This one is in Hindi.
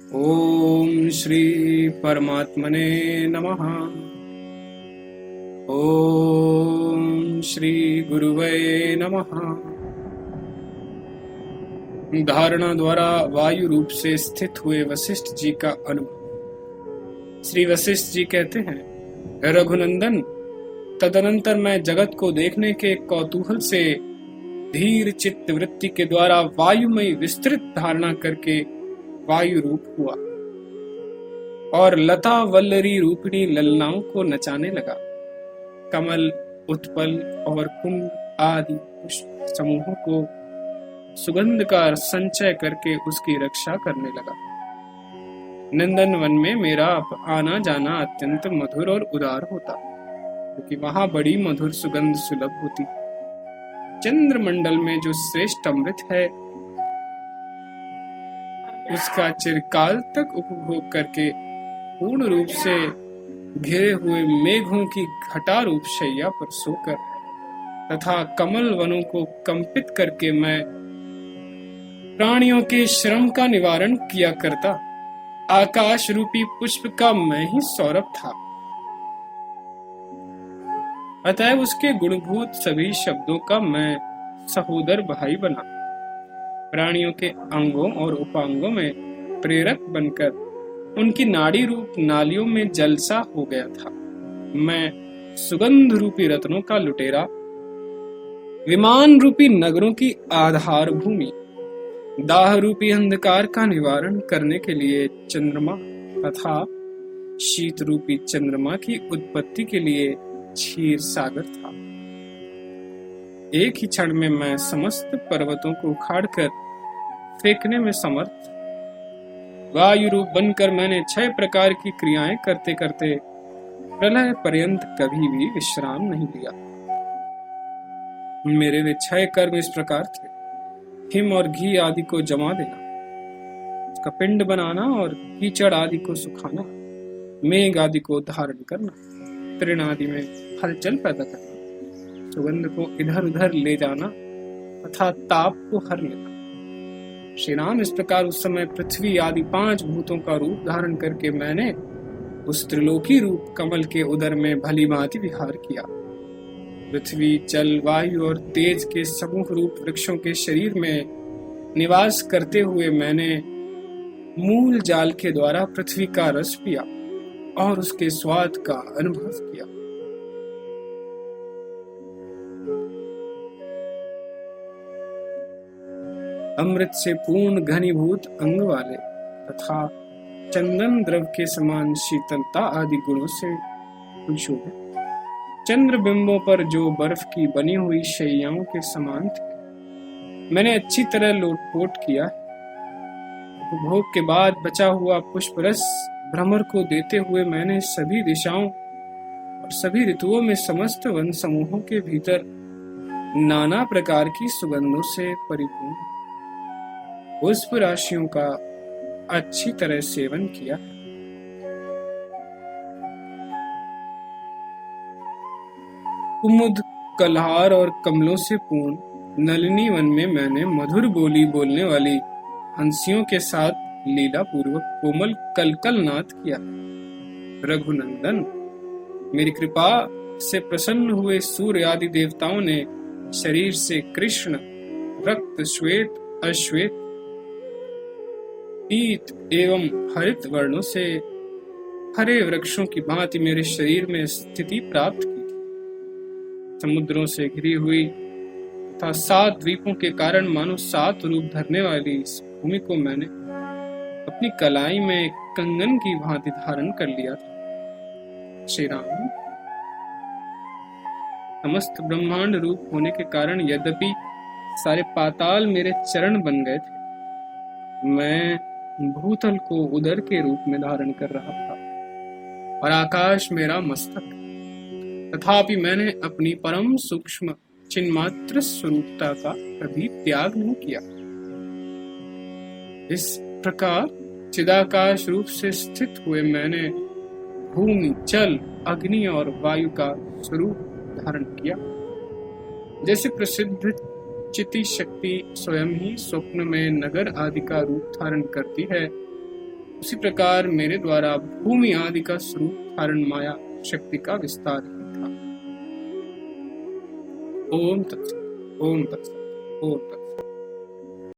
ओम श्री परमात्मने नमः। ओम श्री गुरुवे नमः। धारणा द्वारा वायु रूप से स्थित हुए वशिष्ठ जी का अनुभव। श्री वशिष्ठ जी कहते हैं, रघुनंदन, तदनंतर मैं जगत को देखने के कौतूहल से धीर चित्त वृत्ति के द्वारा वायुमय विस्तृत धारणा करके वायु रूप हुआ और लता वल्लरी रूपिणी ललनाओं को नचाने लगा। कमल, उत्पल और कुंद आदि पुष्प समूहों को सुगंध का संचय करके उसकी रक्षा करने लगा। नंदन वन में मेरा आना जाना अत्यंत मधुर और उदार होता, क्योंकि वहां बड़ी मधुर सुगंध सुलभ होती। चंद्रमंडल में जो श्रेष्ठ अमृत है, उसका चिरकाल तक उपभोग करके पूर्ण रूप से घिरे हुए मेघों की घटा रूप शैया पर सोकर तथा कमल वनों को कंपित करके मैं प्राणियों के श्रम का निवारण किया करता। आकाश रूपी पुष्प का मैं ही सौरभ था। अतएव उसके गुणभूत सभी शब्दों का मैं सहोदर भाई बना। प्राणियों के अंगों और उपांगों में प्रेरक बनकर उनकी नाड़ी रूप नालियों में जलसा हो गया था। मैं सुगंध रूपी रत्नों का लुटेरा, विमान रूपी नगरों की आधार भूमि, दाह रूपी अंधकार का निवारण करने के लिए चंद्रमा तथा शीत रूपी चंद्रमा की उत्पत्ति के लिए क्षीर सागर था। एक ही क्षण में मैं समस्त पर्वतों को उखाड़कर फेंकने में समर्थ। वायु रूप बनकर मैंने 6 प्रकार की क्रियाएं करते करते प्रलय पर्यंत कभी भी विश्राम नहीं लिया। मेरे वे 6 कर्म इस प्रकार थे: हिम और घी आदि को जमा देना, उसका पिंड बनाना और कीचड़ आदि को सुखाना, मेघ आदि को धारण करना, तृण आदि में हलचल पैदा करना, सुगंध को इधर उधर ले जाना तथा ताप को हर लेना। श्री राम, इस प्रकार उस समय पृथ्वी आदि 5 भूतों का रूप धारण करके मैंने उस त्रिलोकी रूप कमल के उदर में भली भांति विहार किया। पृथ्वी, जल, वायु और तेज के समूह रूप वृक्षों के शरीर में निवास करते हुए मैंने मूल जाल के द्वारा पृथ्वी का रस पिया और उसके स्वाद का अनुभव किया। अमृत से पूर्ण घनीभूत अंग वाले तथा चंदन द्रव के समान शीतलता आदि गुणों से सुशोभित चंद्र बिंबों पर जो बर्फ की बनी हुई शैयाओं के समान थे, मैंने अच्छी तरह लोटपोट किया। उपभोग के बाद बचा हुआ पुष्प रस भ्रमर को देते हुए मैंने सभी दिशाओं और सभी ऋतुओं में समस्त वन समूहों के भीतर नाना प्रकार की सुगंधों से परिपूर्ण पुष्प राशियों का अच्छी तरह सेवन किया। कुमुद, कलहार और कमलों से पूर्ण नलिनी वन में मैंने मधुर बोली बोलने वाली हंसियों के साथ लीला पूर्वक कोमल कलकल नाद किया। रघुनंदन, मेरी कृपा से प्रसन्न हुए सूर्य आदि देवताओं ने शरीर से कृष्ण, रक्त, श्वेत, अश्वेत, पीत एवं हरित वर्णों से हरे वृक्षों की भांति मेरे शरीर में स्थिति प्राप्त की थी। समुद्रों से घिरी हुई तथा 7 द्वीपों के कारण मानो 7 रूप धरने वाली इस भूमि को मैंने अपनी कलाई में कंगन की भांति धारण कर लिया था। श्री राम, समस्त ब्रह्मांड रूप होने के कारण यद्यपि सारे पाताल मेरे चरण बन गए थे, मैं भूतल को उदर के रूप में धारण कर रहा था और आकाश मेरा मस्तक। तथापि मैंने अपनी परम सूक्ष्म चिन्मात्र स्वरूपता का कभी त्याग नहीं किया। इस प्रकार चिदाकाश रूप से स्थित हुए मैंने भूमि, जल, अग्नि और वायु का स्वरूप धारण किया। जैसे प्रसिद्ध चिति शक्ति स्वयं ही स्वप्न में नगर आदि का रूप धारण करती है, उसी प्रकार मेरे द्वारा भूमि आदि का स्वरूप धारण माया शक्ति का विस्तार ही था। ओम तत्सत, ओम तत्सत, ओम तत्सत।